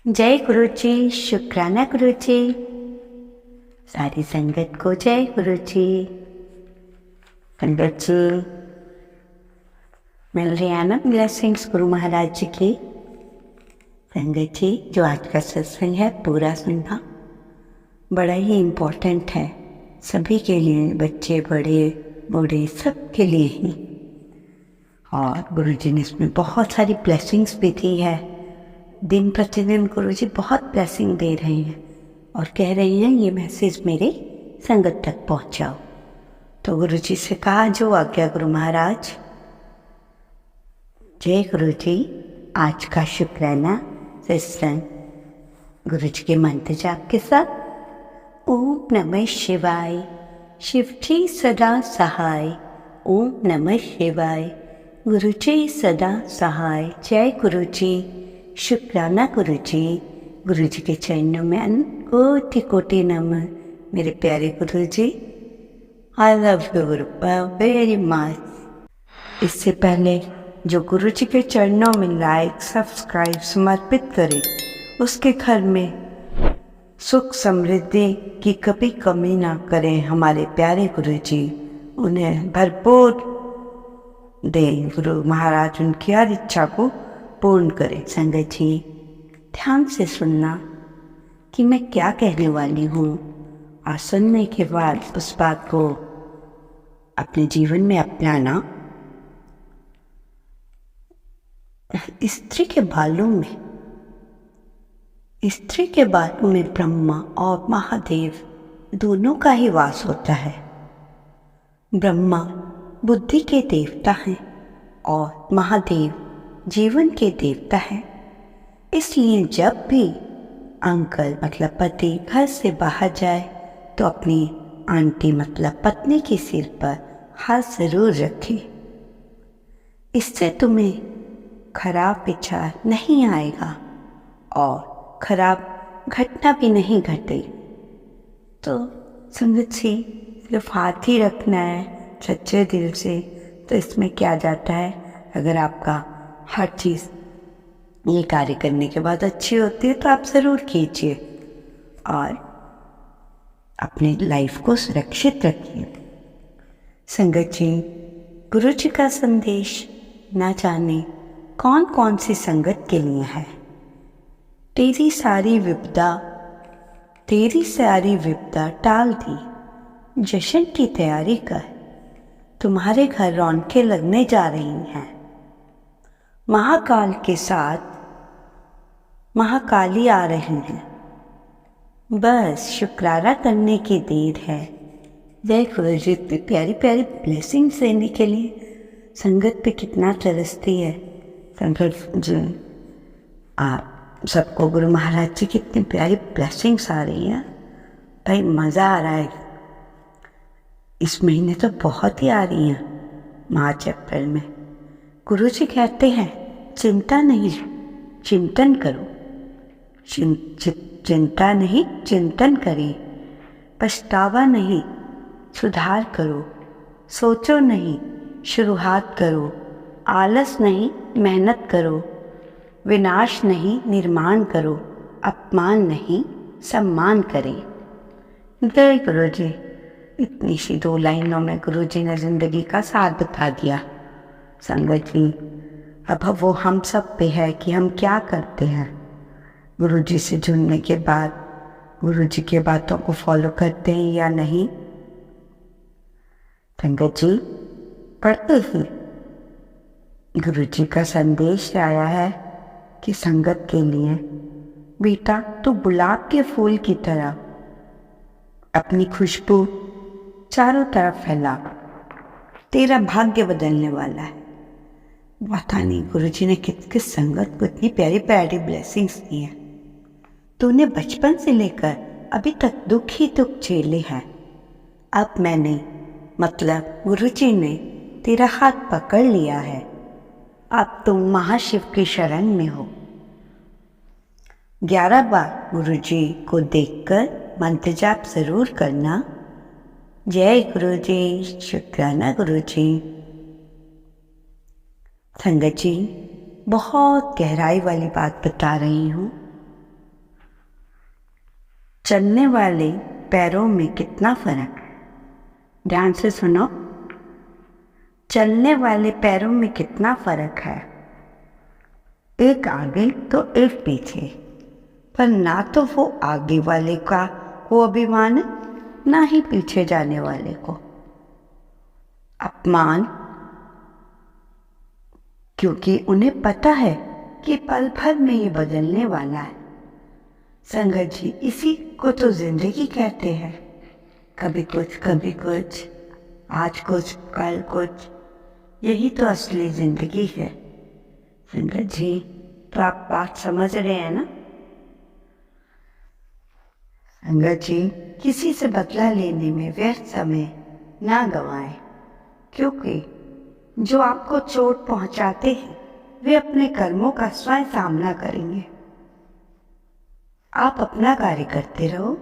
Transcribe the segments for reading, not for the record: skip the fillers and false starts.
जय गुरु जी, शुक्राना गुरु जी। सारी संगत को जय गुरु जी। संगत जी मिल रही है ना ब्लेसिंग्स गुरु महाराज जी की। संगत जी जो आज का सत्संग है पूरा सुनना, बड़ा ही इम्पोर्टेंट है सभी के लिए, बच्चे बड़े बूढ़े सब के लिए ही। और गुरु जी ने इसमें बहुत सारी ब्लेसिंग्स भी दी है। दिन प्रतिदिन गुरु जी बहुत ब्लेसिंग दे रहे हैं और कह रही हैं ये मैसेज मेरे संगत तक पहुंचाओ। तो गुरु जी से कहा जो आज्ञा गुरु महाराज। जय गुरु जी। आज का शुक्राना सत्संग गुरु जी के मंत्र जाप के साथ। ओम नमः शिवाय, शिव जी सदा सहाय। ओम नमः शिवाय, गुरु जी सदा सहाय। जय गुरु जी, शुक्राना गुरु जी। गुरु जी के चरणों में कोटि कोटि नमः। मेरे प्यारे गुरु जी, I love you Guru very much. इससे पहले जो गुरु जी के चरणों में लाइक सब्सक्राइब समर्पित करे, उसके घर में सुख समृद्धि की कभी कमी ना करें हमारे प्यारे गुरु जी। उन्हें भरपूर दे गुरु महाराज, उनकी हर इच्छा को पूर्ण करें। संगत जी ध्यान से सुनना कि मैं क्या कहने वाली हूँ, और सुनने के बाद उस बात को अपने जीवन में अपनाना। स्त्री के बालों में ब्रह्मा और महादेव दोनों का ही वास होता है। ब्रह्मा बुद्धि के देवता हैं और महादेव जीवन के देवता हैं। इसलिए जब भी अंकल मतलब पति घर से बाहर जाए तो अपनी आंटी मतलब पत्नी के सिर पर हाथ जरूर रखें। इससे तुम्हें खराब विचार नहीं आएगा और खराब घटना भी नहीं घटे। तो संगत से सिर्फ हाथ ही रखना है सच्चे दिल से। तो इसमें क्या जाता है, अगर आपका हर चीज़ ये कार्य करने के बाद अच्छी होती है तो आप ज़रूर कीजिए और अपनी लाइफ को सुरक्षित रखिए। संगत जी गुरु जी का संदेश ना जाने कौन कौन सी संगत के लिए है। तेरी सारी विपदा टाल दी, जश्न की तैयारी कर। तुम्हारे घर रौनकें लगने जा रही हैं। महाकाल के साथ महाकाली आ रही हैं। बस शुक्राना करने की देर है। जय गुरु जी। प्यारी प्यारी ब्लेसिंग्स देने के लिए संगत पे कितना तरसती है संगत जी। आप सबको गुरु महाराज जी कितनी प्यारी ब्लेसिंग्स आ रही हैं। भाई मज़ा आ रहा है। इस महीने तो बहुत ही आ रही हैं, मार्च अप्रैल में। गुरु जी कहते हैं चिंता नहीं चिंतन करो। चिंता नहीं चिंतन करें। पछतावा नहीं सुधार करो। सोचो नहीं शुरुआत करो। आलस नहीं मेहनत करो। विनाश नहीं निर्माण करो। अपमान नहीं सम्मान करें। जय गुरु जी। इतनी सी 2 लाइनों में गुरु जी ने जिंदगी का सार बता दिया। संगत जी अब वो हम सब पे है कि हम क्या करते हैं। गुरु जी से जुड़ने के बाद गुरु जी के बातों को फॉलो करते हैं या नहीं। संगत जी पढ़ते ही गुरु जी का संदेश आया है कि संगत के लिए बेटा तू गुलाब के फूल की तरह अपनी खुशबू चारों तरफ फैला। तेरा भाग्य बदलने वाला है। पता नहीं गुरु जी ने किस संगत को इतनी प्यारी प्यारी ब्लेसिंग्स दी हैं। तूने बचपन से लेकर अभी तक दुख ही दुख झेले हैं। अब मैंने मतलब गुरु जी ने तेरा हाथ पकड़ लिया है। अब तुम महाशिव की शरण में हो। 11 बार गुरु जी को देखकर मंत्र जाप जरूर करना। जय गुरु जी। शुक्राना गुरु जी। संगत जी बहुत गहराई वाली बात बता रही हूँ। चलने वाले पैरों में कितना फर्क है। ध्यान से सुनो। चलने वाले पैरों में कितना फर्क है, एक आगे तो एक पीछे, पर ना तो वो आगे वाले का को अभिमान, ना ही पीछे जाने वाले को अपमान, क्योंकि उन्हें पता है कि पल भर में ये बदलने वाला है। संगत जी, इसी को तो जिंदगी कहते हैं। कभी कुछ, आज कुछ, कल कुछ, यही तो असली जिंदगी है। संगत जी, तो आप बात समझ रहे हैं ना। संगत जी, किसी से बदला लेने में व्यर्थ समय ना गवाएं, क्योंकि जो आपको चोट पहुंचाते हैं वे अपने कर्मों का स्वयं सामना करेंगे। आप अपना कार्य करते रहो,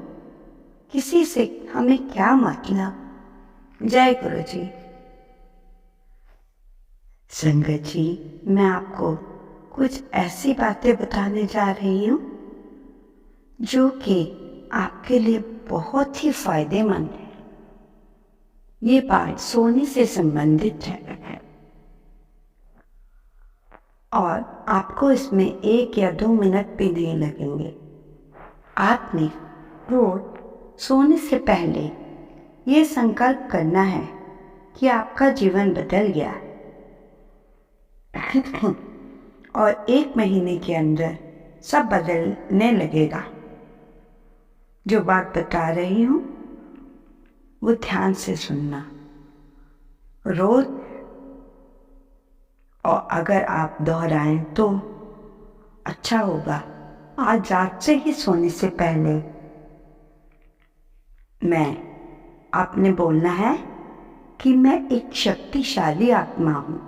किसी से हमें क्या मतलब। जय गुरु जी। संगत जी, मैं आपको कुछ ऐसी बातें बताने जा रही हूँ जो कि आपके लिए बहुत ही फायदेमंद है। ये बात सोने से संबंधित है और आपको इसमें 1 या 2 मिनट भी नहीं लगेंगे। आपने रोज सोने से पहले ये संकल्प करना है कि आपका जीवन बदल गया और 1 महीने के अंदर सब बदलने लगेगा। जो बात बता रही हूँ वो ध्यान से सुनना रोज, और अगर आप दोहराएं तो अच्छा होगा। आज रात से ही सोने से पहले आपने बोलना है कि मैं एक शक्तिशाली आत्मा हूँ।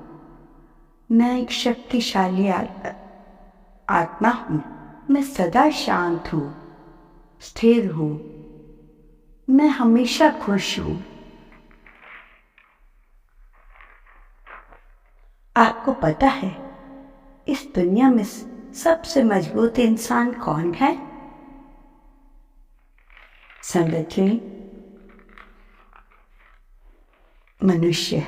मैं एक शक्तिशाली आत्मा हूँ। मैं सदा शांत हूँ, स्थिर हूँ, मैं हमेशा खुश हूँ। आपको पता है इस दुनिया में सबसे मजबूत इंसान कौन है? संगत जी, मनुष्य।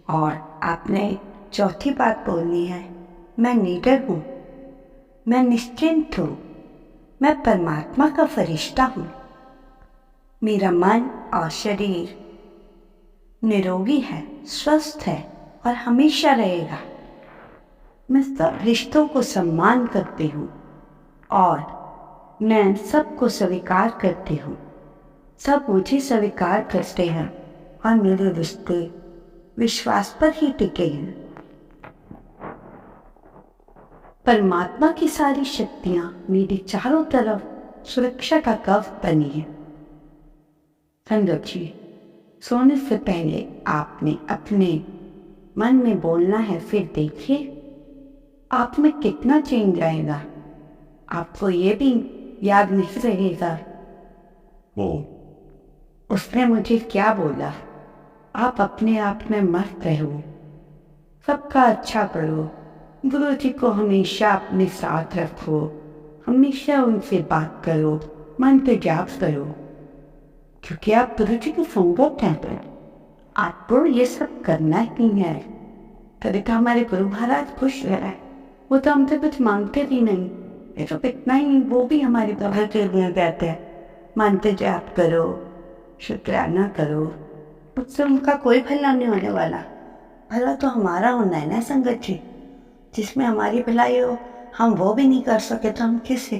और आपने चौथी बात बोलनी है, मैं निडर हूँ, मैं निश्चिंत हूँ, मैं परमात्मा का फरिश्ता हूँ। मेरा मन और शरीर निरोगी है, स्वस्थ है और हमेशा रहेगा। मैं सब रिश्तों को सम्मान करती हूँ और मैं सबको स्वीकार करती हूँ। सब मुझे स्वीकार करते हैं और मेरे रिश्ते विश्वास पर ही टिके हैं। परमात्मा की सारी शक्तियाँ मेरे चारों तरफ सुरक्षा का कवच बनी है। संगत जी, सोने से पहले आपने अपने मन में बोलना है, फिर देखिए आप में कितना चेंज आएगा। आपको ये भी याद नहीं रहेगा उसने मुझे क्या बोला। आप अपने आप में मस्त रहो, सबका अच्छा करो, गुरु जी को हमेशा अपने साथ रखो, हमेशा उनसे बात करो, मंत्र जाप करो, क्योंकि आप गुरु जी की संगत हैं। आपको ये सब करना ही है। तभी तो हमारे गुरु महाराज खुश रह रहे हैं। वो तो हमसे कुछ मांगते भी नहीं, ये तो इतना ही वो भी हमारे भला के लिए कहते हैं। मंत्र जाप करो, शुक्राना करो, उससे उनका कोई भला नहीं होने वाला। भला तो हमारा होना है ना संगत जी। जिसमें हमारी भलाई हो हम वो भी नहीं कर सके तो हम किस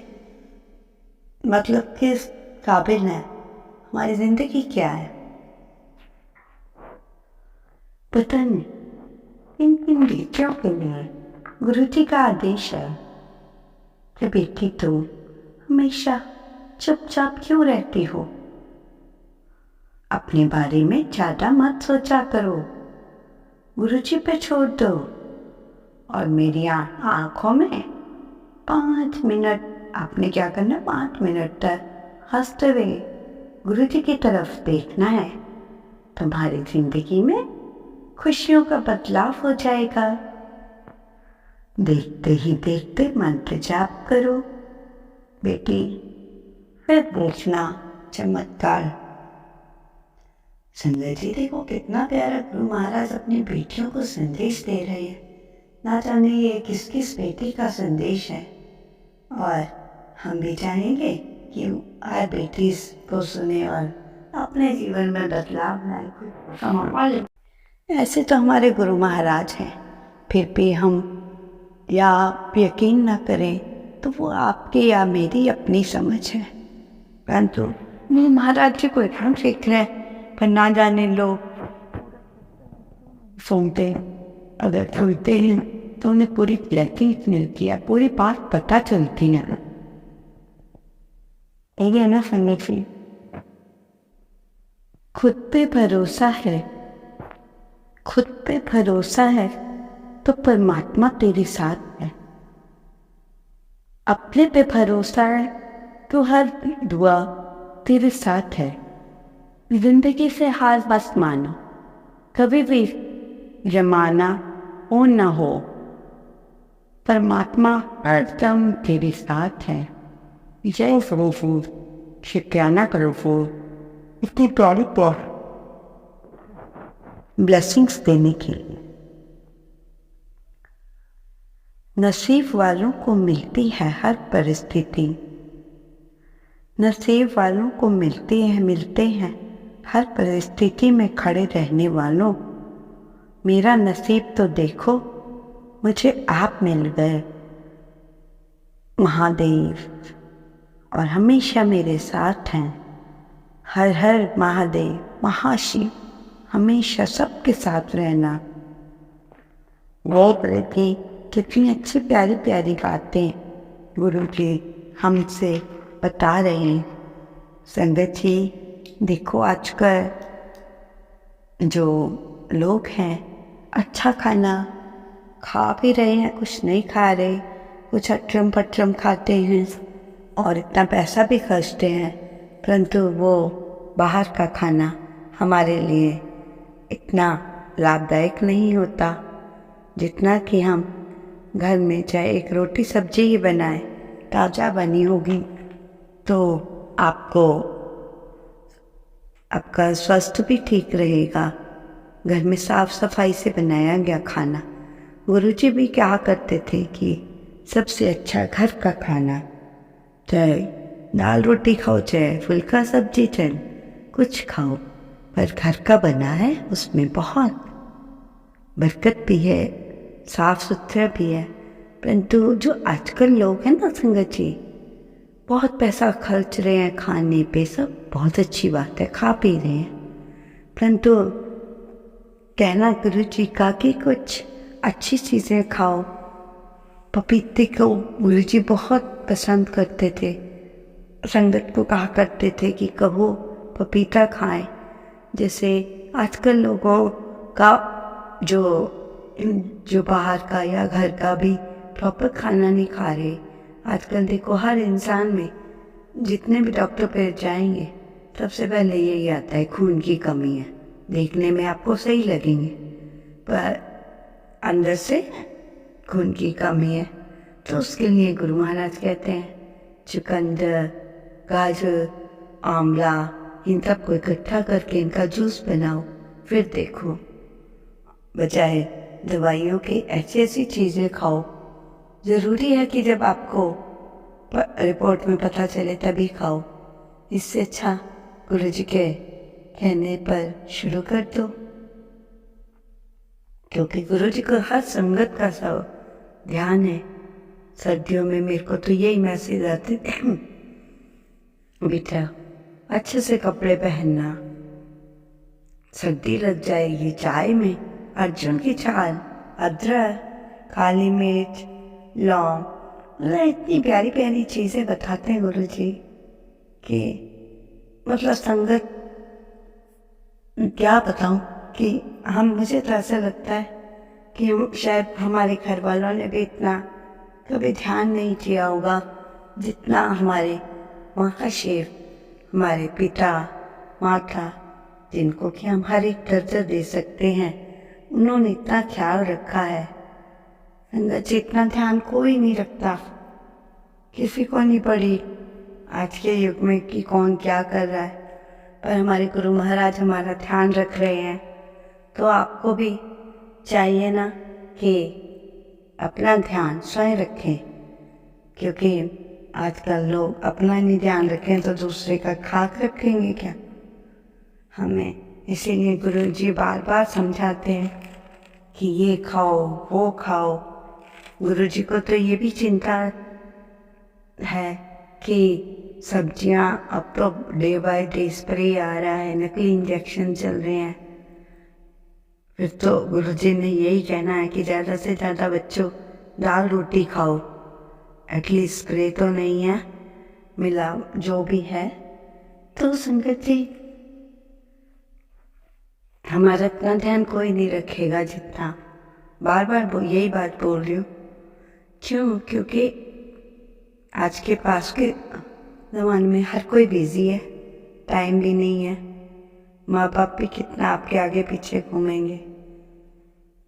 मतलब किस काबिल हैं? हमारी जिंदगी क्या है? पता नहीं। इन बेटियों के लिए गुरु जी का आदेश है कि बेटी तुम हमेशा चुपचाप क्यों रहती हो? अपने बारे में ज्यादा मत सोचा करो, गुरु जी पे छोड़ दो और मेरी आंखों में 5 मिनट आपने क्या करना, 5 मिनट तक हंसते हुए गुरु जी की तरफ देखना है। तुम्हारी जिंदगी में खुशियों का बदलाव हो जाएगा। देखते ही देखते मंत्र जाप करो बेटी, फिर देखना चमत्कार। संजय जी देखो कितना प्यारा गुरु महाराज अपनी बेटियों को संदेश दे रहे हैं। ना जाने ये किस किस बेटी का संदेश है, और हम भी चाहेंगे कि हर बेटी इसको सुने और अपने जीवन में बदलाव लाए। ऐसे तो हमारे गुरु महाराज हैं, फिर भी हम या आप यकीन न करें तो वो आपकी या मेरी अपनी समझ है। परंतु गुरु महाराज जी को इतना सीख रहे हैं, पर ना जाने लोग सुनते, अगर सुनते हैं तो उन्हें पूरी ब्लेसिंग्स मिलती है, पूरी बात पता चलती है। यही है ना संगति, खुद पे भरोसा है, खुद पे भरोसा है तो परमात्मा तेरे साथ है। अपने पे भरोसा है तो हर दुआ तेरे साथ है। जिंदगी से हार मत मानो, कभी भी जमाना हो न हो, परमात्मा हरदम तेरे साथ है। जय फूल शुक्राना करो फूल इतनी प्यारी ब्लेसिंग्स देने के लिए। नसीब वालों को मिलती है हर परिस्थिति, नसीब वालों को मिलते हैं हर परिस्थिति में खड़े रहने वालों। मेरा नसीब तो देखो, मुझे आप मिल गए महादेव, और हमेशा मेरे साथ हैं। हर हर महादेव महाशिव, हमेशा सबके साथ रहना। वो प्रति कितनी अच्छी प्यारी प्यारी बातें गुरु जी हमसे बता रहे हैं। संगत जी देखो आजकल जो लोग हैं अच्छा खाना खा भी रहे हैं, कुछ नहीं खा रहे, कुछ अट्रम पट्रम खाते हैं और इतना पैसा भी खर्चते हैं, परंतु वो बाहर का खाना हमारे लिए इतना लाभदायक नहीं होता जितना कि हम घर में चाहे एक रोटी सब्जी ही बनाए, ताज़ा बनी होगी तो आपका स्वास्थ्य भी ठीक रहेगा। घर में साफ सफाई से बनाया गया खाना। गुरुजी भी क्या करते थे कि सबसे अच्छा घर का खाना, चाहे दाल रोटी खाओ, चाहे फुल्का सब्जी, चाहे कुछ खाओ, पर घर का बना है उसमें बहुत बरकत भी है, साफ सुथरा भी है। परंतु जो आजकल लोग हैं ना संगत जी, बहुत पैसा खर्च रहे हैं खाने पे, सब बहुत अच्छी बात है, खा पी रहे हैं, परंतु कहना गुरु जी का कि कुछ अच्छी चीज़ें खाओ। पपीते को गुरु जी बहुत पसंद करते थे, संगत को कहा करते थे कि कहो पपीता खाएं। जैसे आजकल लोगों का जो बाहर का या घर का भी प्रॉपर खाना नहीं खा रहे। आजकल देखो हर इंसान में, जितने भी डॉक्टर पे जाएंगे सबसे पहले यही आता है खून की कमी है। देखने में आपको सही लगेंगे पर अंदर से खून की कमी है। तो उसके लिए गुरु महाराज कहते हैं चुकंदर, गाजर, आंवला, इन सबको इकट्ठा करके इनका जूस बनाओ, फिर देखो बजाय दवाइयों के ऐसी ऐसी चीज़ें खाओ। ज़रूरी है कि जब आपको रिपोर्ट में पता चले तभी खाओ। इससे अच्छा गुरु जी के कहने पर शुरू कर दो, क्योंकि गुरु जी को हर संगत का सब ध्यान है। सर्दियों में मेरे को तो यही मैसेज आते थे बेटा अच्छे से कपड़े पहनना, सर्दी लग जाएगी। चाय में अर्जुन की छाल, अदरक, काली मिर्च, लौंग, मतलब इतनी प्यारी प्यारी चीज़ें बताते हैं गुरु जी कि मतलब संगत क्या बताऊं कि मुझे तो ऐसा लगता है कि शायद हमारे घर वालों ने भी इतना कभी ध्यान नहीं किया होगा जितना हमारे महाशिव, हमारे पिता माता, जिनको कि हम हर एक दर्जा दे सकते हैं, उन्होंने इतना ख्याल रखा है। संगत जी इतना ध्यान कोई नहीं रखता, किसी को नहीं पड़ी आज के युग में कि कौन क्या कर रहा है, पर हमारे गुरु महाराज हमारा ध्यान रख रहे हैं। तो आपको भी चाहिए ना कि अपना ध्यान स्वयं रखें, क्योंकि आजकल लोग अपना नहीं ध्यान रखें तो दूसरे का खाक रखेंगे क्या। हमें इसीलिए गुरु जी बार बार समझाते हैं कि ये खाओ वो खाओ। गुरु जी को तो ये भी चिंता है कि सब्जियां अब तो डे बाय डे स्प्रे आ रहा है, नकली इंजेक्शन चल रहे हैं। फिर तो गुरु जी ने यही कहना है कि ज़्यादा से ज़्यादा बच्चों दाल रोटी खाओ, एटलीस्ट स्प्रे तो नहीं है मिला जो भी है। तो संगत जी, हमारा इतना ध्यान कोई नहीं रखेगा जितना बार बार यही बात बोल रही हूँ। क्यों? क्योंकि आज के पास के ज़माने में हर कोई बिजी है, टाइम भी नहीं है। माँ बाप भी कितना आपके आगे पीछे घूमेंगे।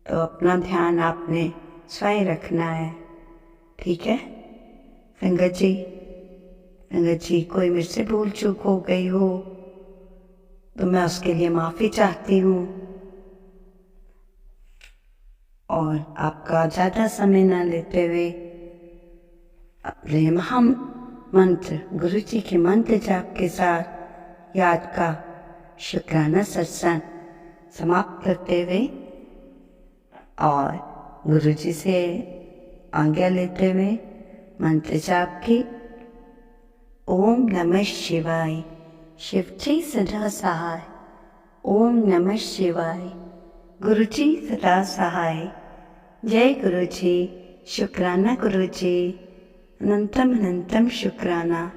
तो अपना ध्यान आपने स्वयं रखना है, ठीक है संगत जी। संगत जी, कोई मेरे से भूल चूक हो गई हो तो मैं उसके लिए माफ़ी चाहती हूँ। और आपका ज़्यादा समय ना लेते हुए अपने महामंत्र गुरु जी के मंत्र जाप के साथ याद का शुक्राना सत्संग समाप्त करते हुए और गुरु जी से आज्ञा लेते हुए मंत्र जाप की। ओम नमः शिवाय, शिव जी सदा सहाय। ओम नमः शिवाय, गुरु जी सदा सहाय। जय गुरु जी, शुक्राना गुरु जी, अनंतम अनंतम शुक्राना।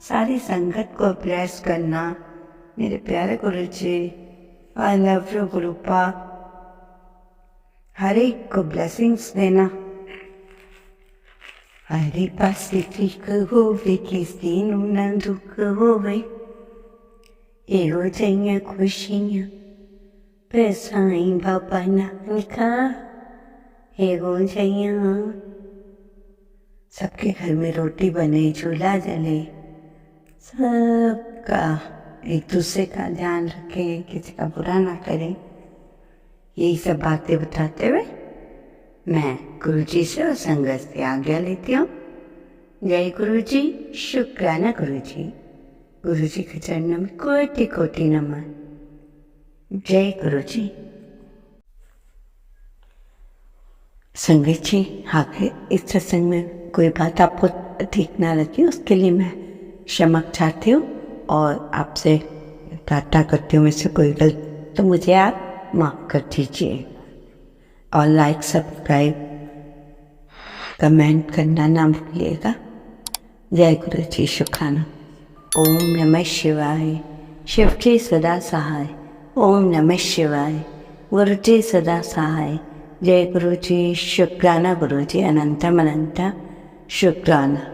सारी संगत को ब्लेस करना मेरे प्यारे गुरु जी। I love you गुरुपा। हर एक को ब्लेसिंग्स देना। हरे पासे ठीक होवे किसी नू ना दुख होवे, एहो जइयां खुशियां पे साईं बाबा नानका, एहो जइयां। सबके घर में रोटी बने, चूल्हा जले, सबका एक दूसरे का ध्यान रखें, किसी का बुरा ना करें। यही सब बातें बताते हुए मैं गुरु जी से और संगत से आज्ञा लेती हूँ। जय गुरु जी, शुक्राना गुरु जी। गुरु जी के चरणों में कोटि कोटि नमन। जय गुरु जी। संगत जी, आगे इस सत्संग में कोई बात आपको ठीक ना लगी उसके लिए मैं क्षमा चाहती हूँ और आपसे प्रार्थना करती हूँ मुझसे कोई गलती तो मुझे आप माफ़ कर दीजिए। और लाइक सब्सक्राइब कमेंट करना ना भूलिएगा। जय गुरु जी, शुक्राना। ओम नमः शिवाय, शिव जी सदा सहाय। ओम नमः शिवाय, गुरु जी सदा सहाय। जय गुरु जी, शुक्राना गुरु जी, अनंतम अनंत शुक्राना।